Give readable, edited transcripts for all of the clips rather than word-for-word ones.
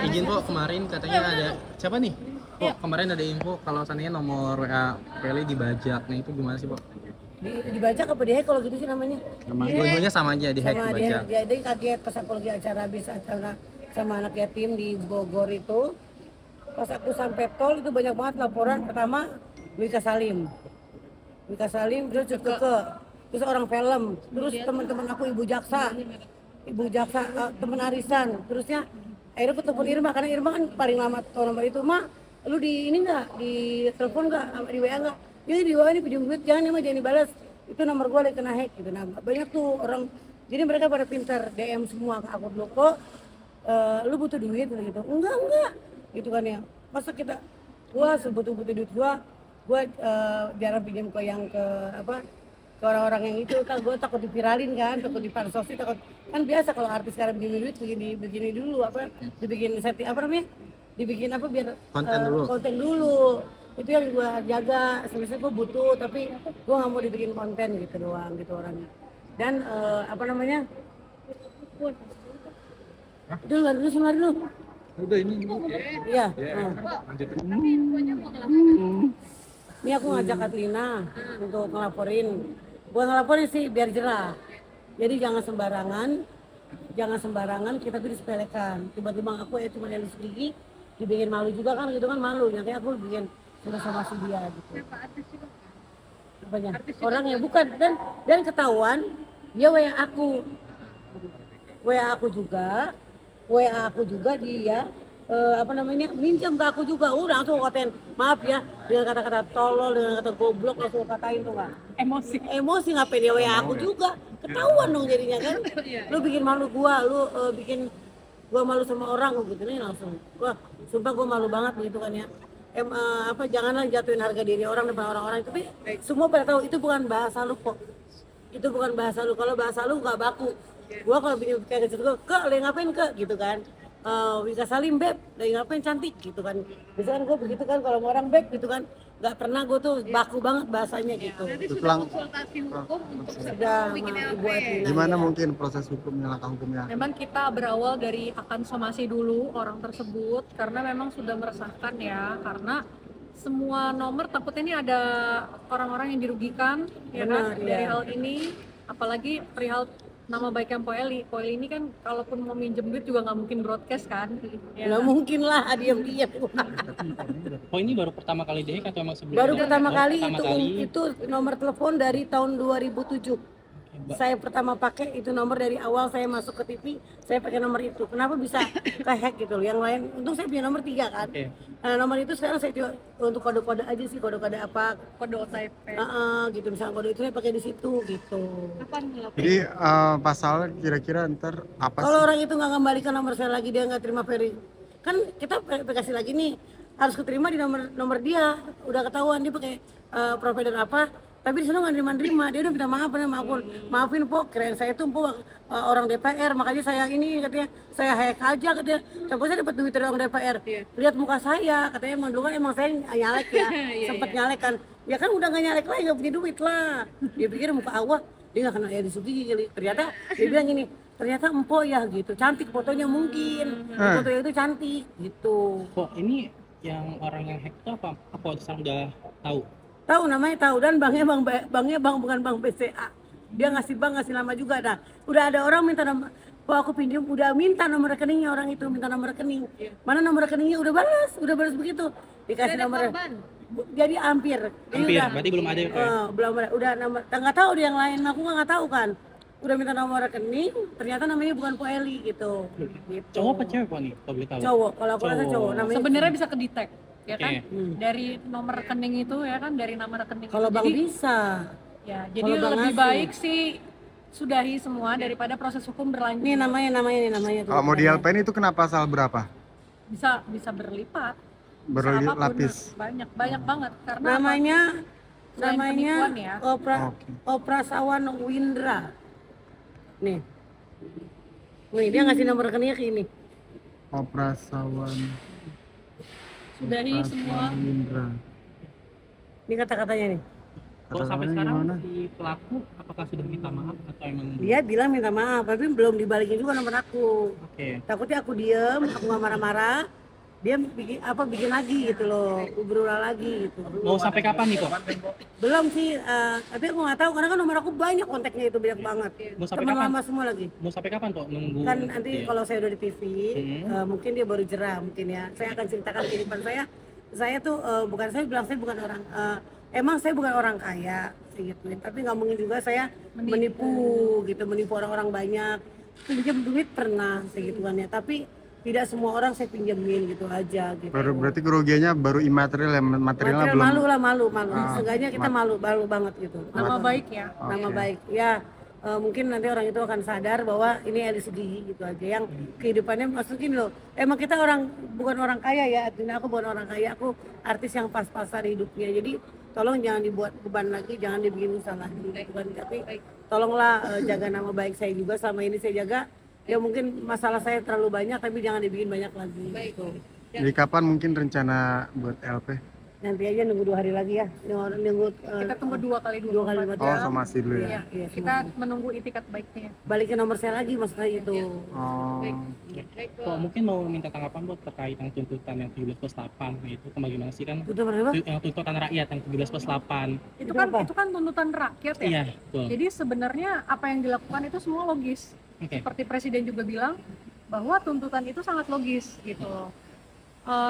Izin Po, kemarin katanya ada siapa nih? Po, kemarin ada info kalau seandainya nomor WA Peli dibajak. Nah itu gimana sih Po? Dibajak apa dihack kalau gitu sih namanya? Dua-duanya sama aja dihack Sama dibajak. dia kaget pas aku lagi habis acara sama anak yatim di Bogor itu. Pas aku sampai tol itu banyak banget laporan. Pertama Wika Salim terus terus orang film, terus teman-teman aku ibu jaksa teman arisan, terusnya akhirnya aku telepon Irma karena Irma kan paling lama tahu nomor itu. Mak, lu di ini nggak, di telepon nggak, di WA nggak? Jadi di WA ini pinjam duit, jangan dibalas, itu nomor gua lagi kena hack gitu. Nah banyak tuh orang, jadi mereka pada pintar DM semua ke aku dulu kok, lu butuh duit gitu? Enggak gitu kan ya, masa gua butuh duit gua jarang pinjam ke yang ke orang-orang yang itu kan, gue takut diviralin kan, takut dipansosin, takut kan biasa kalau artis sekarang begini duit begini dulu dibikin setting dibikin biar konten dulu itu yang gue jaga. Sebenarnya gue butuh tapi gue nggak mau dibikin konten gitu doang gitu orangnya. Dan dulu Udah ini. Iya. Lanjut. Ini aku ngajak Katlina untuk ngelaporin. Bukan ngelaporin sih, biar jerah. Jadi jangan sembarangan kita tuh disepelekan. Tiba-tiba aku cuma Elis gigi, dibikin malu juga kan, gitu kan malu. Nanti aku bikin sama dia gitu. Apanya? Orang yang bukan dan ketahuan dia WA aku juga dia minjam ke aku juga. Udah langsung katain, maaf ya, dengan kata-kata tolol, dengan kata goblok langsung katain tuh kan. Emosi ngapain dia WA aku juga, ketahuan dong jadinya kan. Lu bikin malu gua, lu bikin gua malu sama orang gitu nih langsung. Wah, sumpah gua malu banget begitu kan ya. Janganlah jatuhin harga diri orang depan orang-orang. Tapi semua pada tahu itu bukan bahasa lu kok. Itu bukan bahasa lu. Kalau bahasa lu nggak baku. Gua kalau bikin kayak gitu, lagi ngapain gitu kan. Wika Salim beb, lagi ngapain cantik gitu kan. Biasanya gue begitu kan kalau mau orang beb gitu kan. Nggak pernah gue tuh baku banget bahasanya gitu. Berarti sudah konsultasi hukum untuk bikin LP. Gimana mungkin proses hukumnya, langkah hukumnya? Memang kita berawal dari akan somasi dulu orang tersebut karena memang sudah meresahkan ya, karena semua nomor takutnya ini ada orang-orang yang dirugikan ya kan dari hal ini, apalagi perihal nama baiknya Poeli ini kan kalaupun mau minjem duit juga nggak mungkin broadcast kan ya. Nggak mungkin lah diam-diam. Oh ini baru pertama kali deh atau emang sebelumnya? Baru pertama kali itu nomor telepon dari tahun 2007. Saya pertama pakai itu nomor dari awal saya masuk ke TV, saya pakai nomor itu. Kenapa bisa ke-hack gitu loh? Yang lain, untung saya punya nomor 3 kan. Nah, nomor itu sekarang saya coba untuk kode-kode aja sih, kode-kode apa? Kode OTP. Gitu, misalnya kode itu saya pakai di situ gitu. Jadi pasal kira-kira ntar apa sih? Kalau orang itu nggak kembalikan nomor saya lagi, dia nggak terima kan kita kasih lagi nih, harus keterima di nomor dia. Udah ketahuan dia pakai provider apa. Tapi di sana nggak nerima, dia udah minta maafin po, keren saya tuh po orang DPR, makanya saya ini katanya saya hack aja katanya, tapi saya dapat duit dari orang DPR, lihat muka saya katanya emang saya nyalek ya, sempet nyalek kan, ya kan udah nggak nyalek lagi, nggak punya duit lah, dia pikir muka Allah, dia nggak kenal Edi Sugigi kali, ternyata dia bilang gini, ternyata empo ya gitu, cantik fotonya mungkin, fotonya itu cantik gitu. Kok ini yang orang yang hack itu apa sekarang udah tahu? Tahu namanya, dan banknya bukan bank BCA. Dia ngasih nama juga dah. Udah ada orang minta nama, aku pinjam, udah minta nomor rekeningnya, orang itu minta nomor rekening. Mana nomor rekeningnya udah balas begitu. Dikasih nomor. Jadi hampir. Berarti belum ada ya? Belum ada. Udah nomor, nggak tahu dia yang lain, aku nggak tahu kan. Udah minta nomor rekening, ternyata namanya bukan Poeli gitu. Cowok apa cewek Pak nih? Kalau boleh tahu. Cowok, kalau aku rasa cowok. Sebenarnya bisa kedetek. Ya kan dari nomor rekening itu ya kan, dari nama rekening kalau itu. Bang bisa ya jadi lebih baik sih sudahi semua daripada proses hukum berlanjut. Ini namanya kalau mau di LPN itu kena pasal berapa? Bisa berlipat, berlapis, banyak banget karena namanya ya. Oprasawan Windra nih dia ngasih nomor rekeningnya ke ini. Oprasawan Sudahi semua. Windra. Ini kata-katanya nih. Kok sampai sekarang si pelaku apakah sudah minta maaf atau emang Dia bilang minta maaf, tapi belum dibalikin juga nomor aku. Oke. Takutnya aku diem, aku nggak marah-marah, dia bikin lagi gitu loh, berulang lagi gitu. Mau sampai kapan nih kok? Belum sih, tapi aku nggak tahu karena kan nomor aku banyak kontaknya itu banyak banget. Mau sampai Teman kapan? lama semua lagi. Mau sampai kapan kok nunggu? Kan nanti Iya. kalau saya udah di TV, mungkin dia baru jerah mungkin ya. Saya akan ceritakan kehidupan saya. Saya tuh saya bilang saya bukan orang, emang saya bukan orang kaya, gitu. Tapi nggak mungkin juga saya menipu orang-orang banyak. Pinjam duit pernah, segituannya. Tapi tidak semua orang saya pinjemin gitu aja. Gitu. Berarti kerugiannya baru imaterial, yang materialnya belum. Malu. Seenggaknya kita malu banget gitu. Nama baik ya. Nama baik ya. Mungkin nanti orang itu akan sadar bahwa ini LCD gitu aja yang kehidupannya masukin loh. Emang kita bukan orang kaya ya, artinya aku bukan orang kaya, aku artis yang pas-pasan hidupnya. Jadi tolong jangan dibuat beban lagi, jangan dibikin usaha lagi gitu kan. Tapi tolonglah jaga nama baik saya juga, selama ini saya jaga. Ya mungkin masalah saya terlalu banyak, tapi jangan dibikin banyak lagi gitu. Jadi kapan mungkin rencana buat LP? Nanti aja nunggu 2 hari lagi ya. Nunggu Kita tunggu 2 kali 2 Oh, somasi dulu ya. Iya, kita menunggu itikat baiknya. balikin nomor saya lagi maksudnya itu. Oh. Kok mungkin mau minta tanggapan buat terkait yang tuntutan yang 17+8 itu bagaimana sih kan? Itu berapa? Yang tuntutan rakyat yang 17+8. Itu kan tuntutan rakyat ya. Iya, betul. Jadi sebenarnya apa yang dilakukan itu semua logis. Oke. Seperti Presiden juga bilang bahwa tuntutan itu sangat logis gitu loh.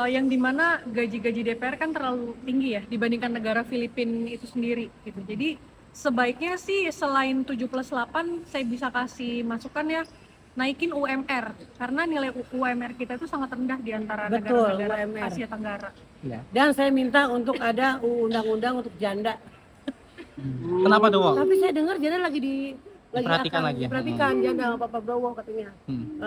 Yang dimana gaji-gaji DPR kan terlalu tinggi ya dibandingkan negara Filipina itu sendiri gitu. Jadi sebaiknya sih selain 7+8 saya bisa kasih masukan ya, naikin UMR karena nilai UMR kita itu sangat rendah di antara Betul, negara-negara UMR. Asia Tenggara. Iya. Dan saya minta untuk ada undang-undang untuk janda. Kenapa dong? Kok? Tapi saya dengar janda lagi Diperhatikan akan lagi ya? diperhatikan janda sama Papa Browo katanya.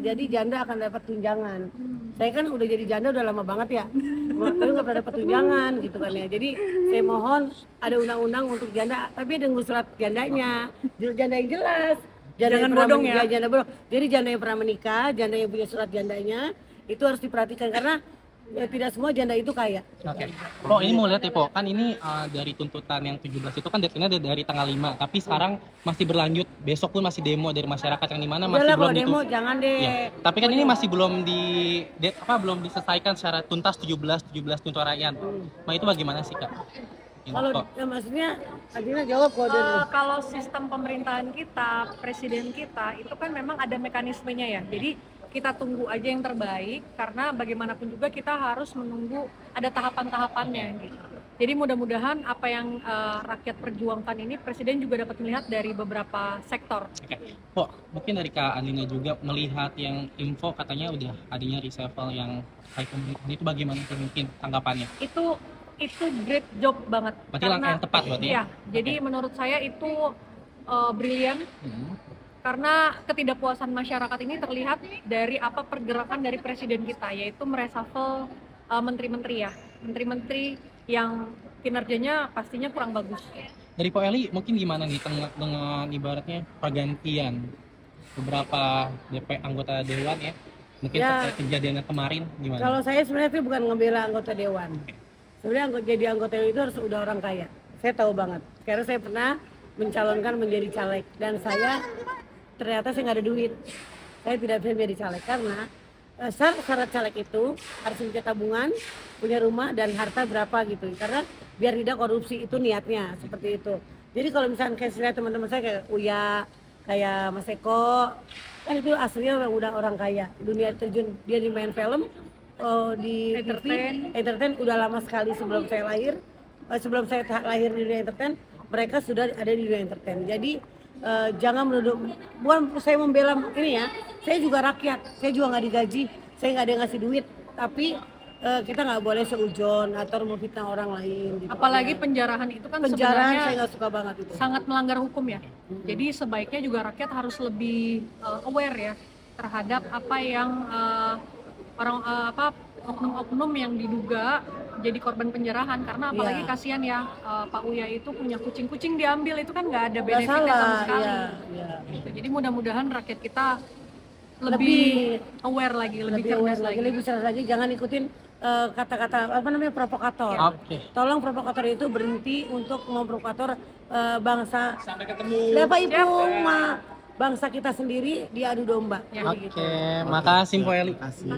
Jadi janda akan dapat tunjangan. Saya kan udah jadi janda udah lama banget ya. Tapi nggak pernah dapat tunjangan gitu kan ya. Jadi saya mohon ada undang-undang untuk janda, tapi ada surat jandanya. Janda yang jelas. Janda Jangan yang pernah bodong ya. menikah, janda bodong. Jadi janda yang pernah menikah, janda yang punya surat jandanya itu harus diperhatikan karena tidak semua janda itu kaya. Oke. Po, ini mau lihat ya, Po. Kan ini dari tuntutan yang 17 itu kan deadline-nya dari tanggal 5, tapi sekarang masih berlanjut. Besok pun masih demo dari masyarakat yang di mana masih Udahlah belum kalau demo jangan deh. Ya. Tapi kan ini masih belum belum diselesaikan secara tuntas 17 tuntutan rakyat. Nah, itu bagaimana sih, Kak? Ini, Kalau Po. ya, maksudnya Adina jawab kok Kalau sistem pemerintahan kita, presiden kita itu kan memang ada mekanismenya ya. Jadi kita tunggu aja yang terbaik karena bagaimanapun juga kita harus menunggu ada tahapan-tahapannya gitu. Jadi mudah-mudahan apa yang rakyat perjuangkan ini presiden juga dapat melihat dari beberapa sektor. Oke. Po, mungkin dari Kak Andina juga melihat yang info katanya udah adanya reshuffle yang high pemerintahan itu bagaimana tuh mungkin tanggapannya? Itu great job banget. Berarti langkah yang tepat berarti ya? Iya, jadi menurut saya itu brilian. Karena ketidakpuasan masyarakat ini terlihat dari apa pergerakan dari presiden kita, yaitu mereshuffle menteri-menteri ya, menteri-menteri yang kinerjanya pastinya kurang bagus. Dari Po Eli mungkin gimana nih dengan ibaratnya pergantian beberapa anggota dewan ya? Mungkin Ya. terkait kejadian kemarin gimana? Kalau saya sebenarnya itu bukan ngebela anggota dewan. Sebenarnya jadi anggota dewan itu harus udah orang kaya. Saya tahu banget. Karena saya pernah mencalonkan menjadi caleg dan saya ternyata saya nggak ada duit. Saya tidak bisa menjadi caleg karena syarat caleg itu harus punya tabungan, punya rumah dan harta berapa gitu. Karena biar tidak korupsi itu niatnya seperti itu. Jadi kalau misalnya kayak saya teman-teman saya kayak Uya, kayak Mas Eko, kan itu aslinya udah orang kaya. Dunia terjun dia di main film, di TV, entertain udah lama sekali sebelum saya lahir. Sebelum saya lahir di dunia entertain, mereka sudah ada di dunia entertain. Jadi jangan menuduh, bukan saya membela ini ya, saya juga rakyat, saya juga nggak digaji, saya nggak ada yang ngasih duit, tapi kita nggak boleh seujon atau memfitnah orang lain. Gitu. Apalagi penjarahan itu kan Penjarahan sebenarnya saya nggak suka banget itu. sangat melanggar hukum ya. Jadi sebaiknya juga rakyat harus lebih aware ya terhadap apa yang oknum-oknum yang diduga jadi korban penjarahan, karena apalagi kasihan ya Pak Uya itu punya kucing diambil, itu kan nggak ada benefitnya sama sekali. Iya. Gitu. Jadi mudah-mudahan rakyat kita lebih aware lagi, lebih cerdas aware lagi. lebih cerdas lagi. Jangan ikutin kata-kata apa namanya provokator. Oke. Tolong provokator itu berhenti untuk memprovokator bangsa. Sampai ketemu. Bapak Ibu, bangsa kita sendiri diadu domba. Ya, Oke, gitu. makasih Mpo Eli. Terima kasih.